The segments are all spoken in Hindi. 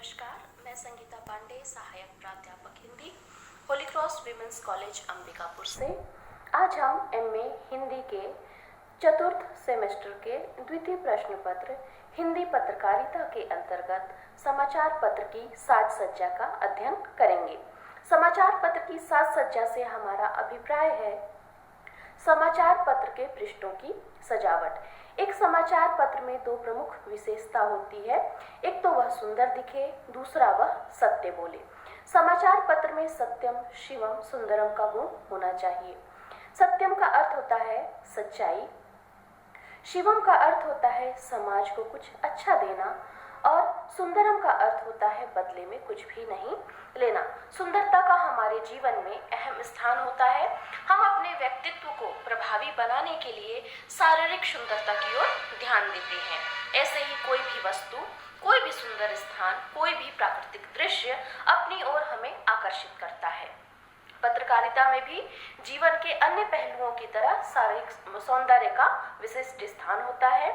नमस्कार, मैं संगीता पांडे, सहायक प्राध्यापक Hindi, Holi cross women's college Ambikapur से। आज हम एमए हिंदी के चतुर्थ सेमेस्टर के द्वितीय प्रश्न पत्र हिंदी पत्रकारिता के अंतर्गत समाचार पत्र की साज सज्जा का अध्ययन करेंगे। समाचार पत्र की साज सज्जा से हमारा अभिप्राय है समाचार पत्र के पृष्ठों की सजावट। एक समाचार पत्र में दो प्रमुख विशेषता होती है, एक तो वह सुंदर दिखे, दूसरा वह सत्य बोले। समाचार पत्र में सत्यम शिवम सुंदरम का गुण होना चाहिए। सत्यम का अर्थ होता है सच्चाई, शिवम का अर्थ होता है समाज को कुछ अच्छा देना और सुंदरम का अर्थ होता है बदले में कुछ भी नहीं लेना। सुंदरता का हमारे जीवन में अहम स्थान होता है। हम अपने व्यक्तित्व को प्रभावी बनाने के लिए शारीरिक सुंदरता की ओर ध्यान देते हैं। ऐसे ही कोई भी वस्तु, कोई भी सुंदर स्थान, कोई भी प्राकृतिक दृश्य अपनी ओर हमें आकर्षित करता है। पत्रकारिता में भी जीवन के अन्य पहलुओं की तरह शारीरिक सौंदर्य का विशिष्ट स्थान होता है।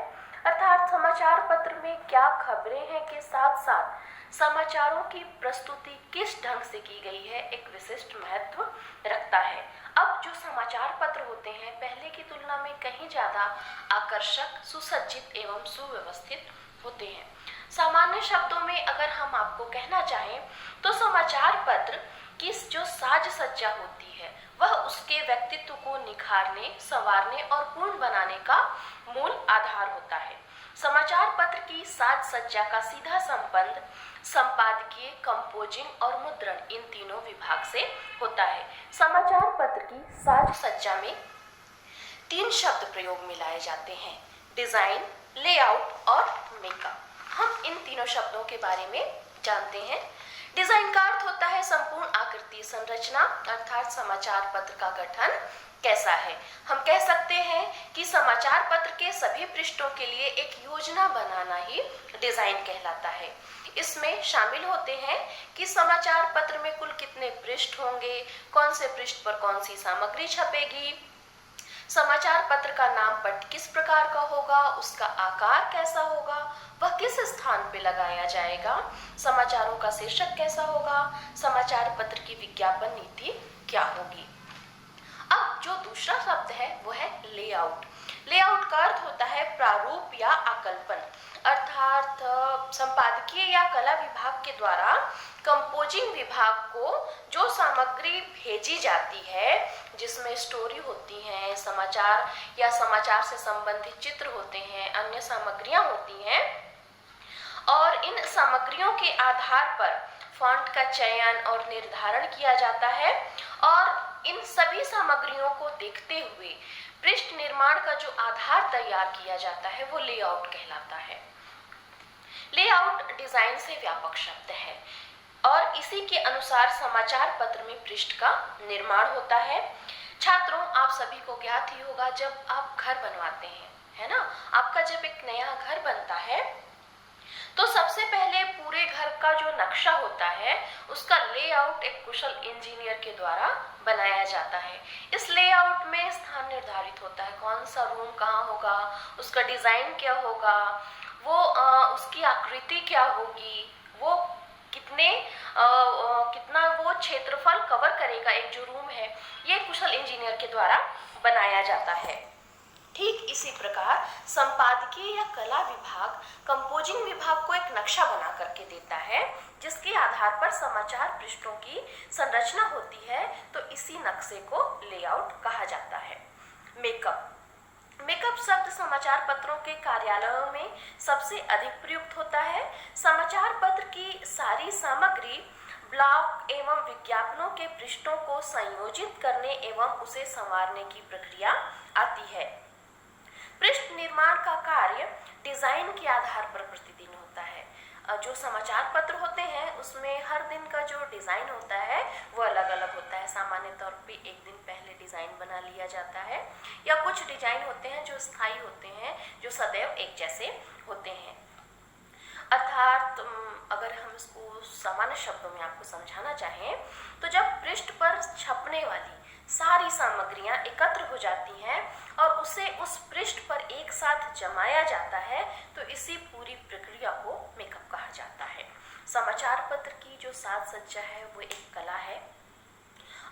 अर्थात समाचार पत्र में क्या खबरें हैं के साथ साथ समाचारों की प्रस्तुति किस ढंग से की गई है एक विशिष्ट महत्व रखता है। अब जो समाचार पत्र होते हैं पहले की तुलना में कहीं ज्यादा आकर्षक, सुसज्जित एवं सुव्यवस्थित होते हैं। सामान्य शब्दों में अगर हम आपको कहना चाहें तो समाचार पत्र की जो साज सज्जा होती है वह उसके व्यक्तित्व को निखारने, संवारने और पूर्ण बनाने का मूल आधार होता है। समाचार पत्र की साज सज्जा का सीधा संबंध संपादकीय, कंपोजिंग और मुद्रण इन तीनों विभाग से होता है। समाचार पत्र की साज सज्जा में तीन शब्द प्रयोग मिलाए जाते हैं: डिजाइन, लेआउट और मेकअप। हम इन तीनों शब्दों के बारे में जानते हैं। डिजाइन का अर्थ होता है संपूर्ण आकृति संरचना, अर्थात समाचार पत्र का गठन कैसा है। हम कह सकते हैं कि समाचार पत्र के सभी पृष्ठों के लिए एक योजना बनाना ही डिजाइन कहलाता है। इसमें शामिल होते हैं कि समाचार पत्र में कुल कितने पृष्ठ होंगे, कौन से पृष्ठ पर कौन सी सामग्री छपेगी, समाचार पत्र का नाम पट किस प्रकार का होगा, उसका आकार कैसा होगा, वह किस स्थान पे लगाया जाएगा, समाचारों का शीर्षक कैसा होगा, समाचार पत्र की विज्ञापन नीति क्या होगी। अब जो दूसरा शब्द है वो है लेआउट। लेआउट का अर्थ होता है प्रारूप या आकल्पन, अर्थात संपादकीय या कला विभाग के द्वारा कंपोजिंग विभाग को जो सामग्री भेजी जाती है, जिसमें स्टोरी होती है, समाचार या समाचार से संबंधित चित्र होते हैं, अन्य सामग्रियां होती हैं, और इन सामग्रियों के आधार पर फॉन्ट का चयन और निर्धारण किया जाता है और इन सभी सामग्रियों को देखते हुए पृष्ठ निर्माण का जो आधार तैयार किया जाता है वो लेआउट कहलाता है। लेआउट डिजाइन से व्यापक शब्द है और इसी के अनुसार समाचार पत्र में पृष्ठ का निर्माण होता है। छात्रों, आप सभी को ज्ञात ही होगा जब आप घर बनवाते हैं, है ना, आपका जब एक नया घर बनता है तो सबसे पहले पूरे घर का जो नक्शा होता है उसका लेआउट एक कुशल इंजीनियर के द्वारा बनाया जाता है। इस लेआउट में स्थान निर्धारित होता है, कौन सा रूम कहाँ होगा, उसका डिजाइन क्या होगा, वो उसकी आकृति क्या होगी, वो कितना वो क्षेत्रफल कवर करेगा, एक जो रूम है, ये कुशल इंजीनियर के द्वारा बनाया जाता है। ठीक इसी प्रकार संपादकीय या कला विभाग कंपोजिंग विभाग को एक नक्शा बना करके देता है जिसके आधार पर समाचार पृष्ठों की संरचना होती है, तो इसी नक्शे को लेआउट कहा जाता है। मेकअप। मेकअप शब्द समाचार पत्रों के कार्यालयों में सबसे अधिक प्रयुक्त होता है। समाचार पत्र की सारी सामग्री ब्लॉक एवं विज्ञापनों के पृष्ठों को संयोजित करने एवं उसे संवारने की प्रक्रिया आती है। पृष्ठ निर्माण का कार्य डिजाइन के आधार पर प्रतिदिन होता है। जो समाचार पत्र होते हैं उसमें हर दिन का जो डिजाइन होता है वो अलग अलग होता है। सामान्य तौर पे एक दिन पहले डिजाइन बना लिया जाता है या कुछ डिजाइन होते हैं जो स्थायी होते हैं, जो सदैव एक जैसे होते हैं। अर्थात अगर हम इसको सामान्य शब्दों में आपको समझाना चाहें तो जब पृष्ठ पर छपने वाली सारी सामग्रियां एकत्र हो जाती हैं और उसे उस पृष्ठ पर एक साथ जमाया जाता है, तो इसी पूरी प्रक्रिया को मेकअप कहा जाता है। समाचार पत्र की जो साज सज्जा है वो एक कला है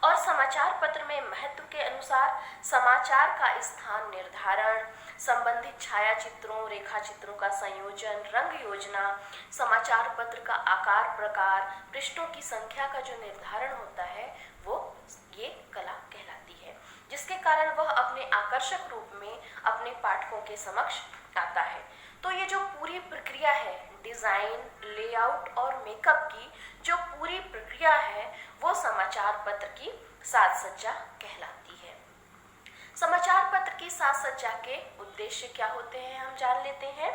और समाचार पत्र में महत्व के अनुसार समाचार का स्थान निर्धारण, संबंधित छाया चित्रों, रेखा चित्रों का संयोजन, रंग योजना, समाचार पत्र का आकार प्रकार, पृष्ठों की संख्या का जो निर्धारण होता है वो ये कला कहलाती है, जिसके कारण वह अपने आकर्षक रूप में अपने पाठकों के समक्ष आता है। तो ये जो पूरी प्रक्रिया है डिजाइन, लेआउट और मेकअप की जो पूरी प्रक्रिया है वो समाचार पत्र की साज सज्जा कहलाती है। समाचार पत्र की साज सज्जा के उद्देश्य क्या होते हैं हम जान लेते हैं।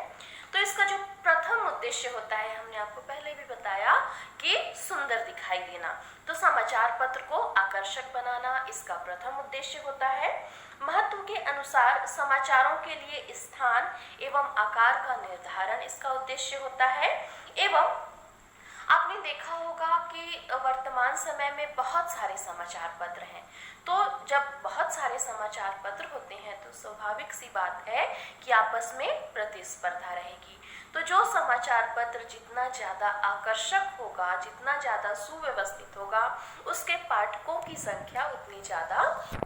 तो इसका जो प्रथम उद्देश्य होता है, हमने आपको पहले भी बताया कि सुंदर दिखाई देना, तो समाचार पत्र को आकर्षक बनाना इसका प्रथम उद्देश्य होता है। महत्व के अनुसार समाचारों के लिए स्थान एवं आकार का निर्धारण इसका उद्देश्य होता है। एवं आपने देखा होगा कि वर्तमान समय में बहुत सारे समाचार पत्र हैं, तो जब बहुत सारे समाचार पत्र होते हैं तो स्वाभाविक सी बात है कि आपस में प्रतिस्पर्धा रहेगी। तो जो समाचार पत्र जितना ज़्यादा आकर्षक होगा, जितना ज़्यादा सुव्यवस्थित होगा, उसके पाठकों की संख्या उतनी ज़्यादा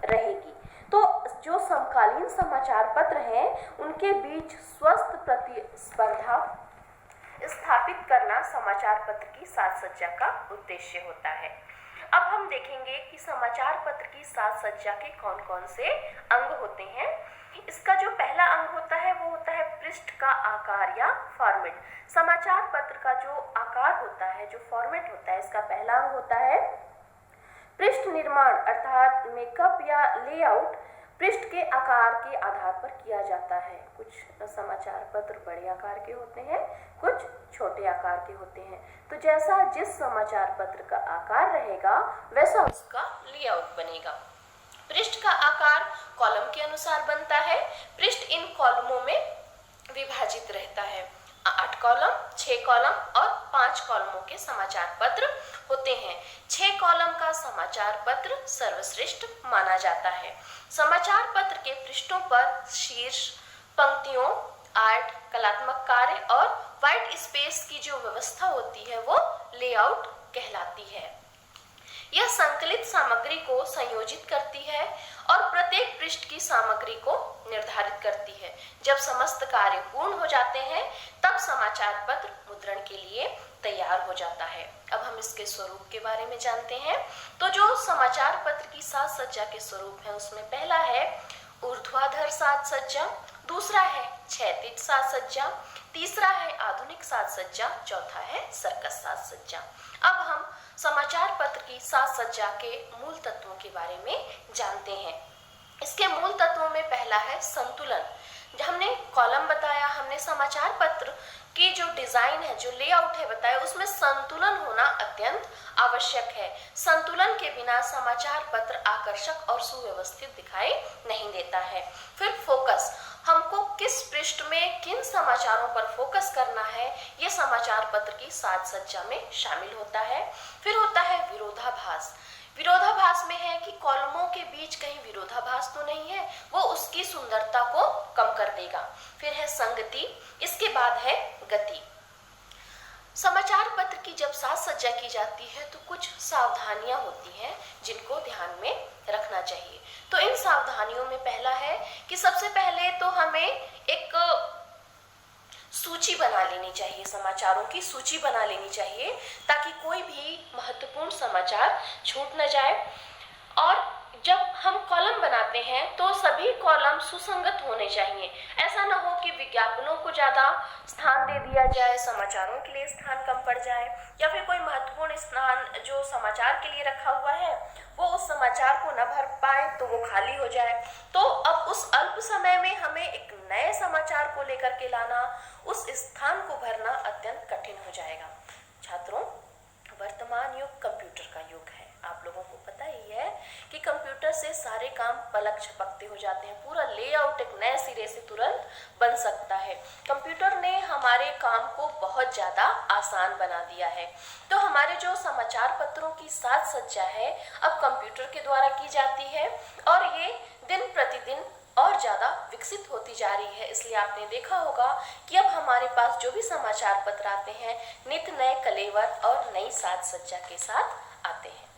रहेगी। तो जो समकालीन समाचार पत्र हैं उनके बीच स्वस्थ प्रतिस्पर्धा स्थापित करना समाचार पत्र की साज सज्जा का उद्देश्य होता है। अब हम देखेंगे कि समाचार पत्र की साज सज्जा के कौन कौन से अंग होते हैं। इसका जो पहला अंग होता है वो होता है पृष्ठ का आकार या फॉर्मेट। समाचार पत्र का जो आकार होता है, जो फॉर्मेट होता है, इसका पहला अंग होता है पृष्ठ निर्माण, अर्थात मेकअप या लेआउट पृष्ठ के आकार के आधार पर किया जाता है। कुछ समाचार पत्र बड़े आकार के होते हैं, कुछ छोटे आकार के होते हैं। तो जैसा जिस समाचार पत्र का आकार रहेगा वैसा उसका लेआउट बनेगा। पृष्ठ का आकार कॉलम के अनुसार बनता है। पृष्ठ इन कॉलमों में विभाजित रहता है। 8 कॉलम, 6 कॉलम और 5 कॉलमों के समाचार पत्र होते हैं। 6 कॉलम का समाचार पत्र सर्वश्रेष्ठ माना जाता है। समाचार पत्र के पृष्ठों पर शीर्ष पंक्तियों, आर्ट, कलात्मक कार्य और व्हाइट स्पेस की जो व्यवस्था होती है वो लेआउट कहलाती है। यह संकलित सामग्री को संयोजित करती है और प्रत्येक पृष्ठ की सामग्री को निर्धारित करती है। जब समस्त कार्य पूर्ण हो जाते हैं तब समाचार पत्र मुद्रण के लिए तैयार हो जाता है। अब हम इसके स्वरूप के बारे में जानते हैं। तो जो समाचार पत्र की साज सज्जा के स्वरूप है उसमें पहला है ऊर्ध्वाधर साज सज्जा, दूसरा है क्षैतिज साज सज्जा, तीसरा है आधुनिक साज सज्जा, चौथा है सर्कस साज सज्जा। अब हम समाचार पत्र की साज सज्जा के मूल तत्वों के बारे में जानते हैं। इसके मूल तत्वों में पहला है संतुलन। हमने कॉलम बताया, हमने समाचार पत्र की जो डिजाइन है, जो लेआउट है बताया, उसमें संतुलन होना अत्यंत आवश्यक है। संतुलन के बिना समाचार पत्र आकर्षक और सुव्यवस्थित दिखाई नहीं देता है। फिर फोकस, हमको किस पृष्ठ में किन समाचारों पर फोकस करना है, ये समाचार पत्र की साज सज्जा में शामिल होता है। फिर होता है विरोधाभास। विरोधाभास में है कि कॉलमों के बीच कहीं विरोधाभास तो नहीं है, वो उसकी सुंदरता को कम कर देगा। फिर है संगति, इसके बाद है गति। समाचार पत्र की जब साज सज्जा की जाती है तो कुछ सावधानियां होती हैं जिनको ध्यान में रखना चाहिए। तो इन सावधानियों में पहला है कि सबसे पहले तो हमें एक सूची बना लेनी चाहिए, समाचारों की सूची बना लेनी चाहिए ताकि कोई भी महत्वपूर्ण समाचार छूट न जाए। और जब हम कॉलम बनाते हैं तो सभी कॉलम सुसंगत होने चाहिए। ऐसा ना हो कि विज्ञापनों को ज़्यादा स्थान दे दिया जाए, समाचारों के लिए स्थान कम पड़ जाए, या फिर कोई महत्वपूर्ण स्थान जो समाचार के लिए रखा हुआ है वो उस समाचार को न भर पाए तो वो खाली हो जाए। तो अब उस अल्प समय में हमें एक नए समाचार को लेकर के लाना, उस स्थान को भरना अत्यंत कठिन हो जाएगा। छात्रों, वर्तमान युग कंप्यूटर का युग है। आप लोगों को पता ही है कि कंप्यूटर से सारे काम पलक झपकते हो जाते हैं। पूरा लेआउट एक नए सिरे से तुरंत बन सकता है। कंप्यूटर ने हम हमारे काम को बहुत ज़्यादा आसान बना दिया है। तो हमारे जो समाचार पत्रों की साज सज्जा है अब कंप्यूटर के द्वारा की जाती है और ये दिन प्रतिदिन और ज़्यादा विकसित होती जा रही है। इसलिए आपने देखा होगा कि अब हमारे पास जो भी समाचार पत्र आते हैं नित नए कलेवर और नई साज सज्जा के साथ आते हैं।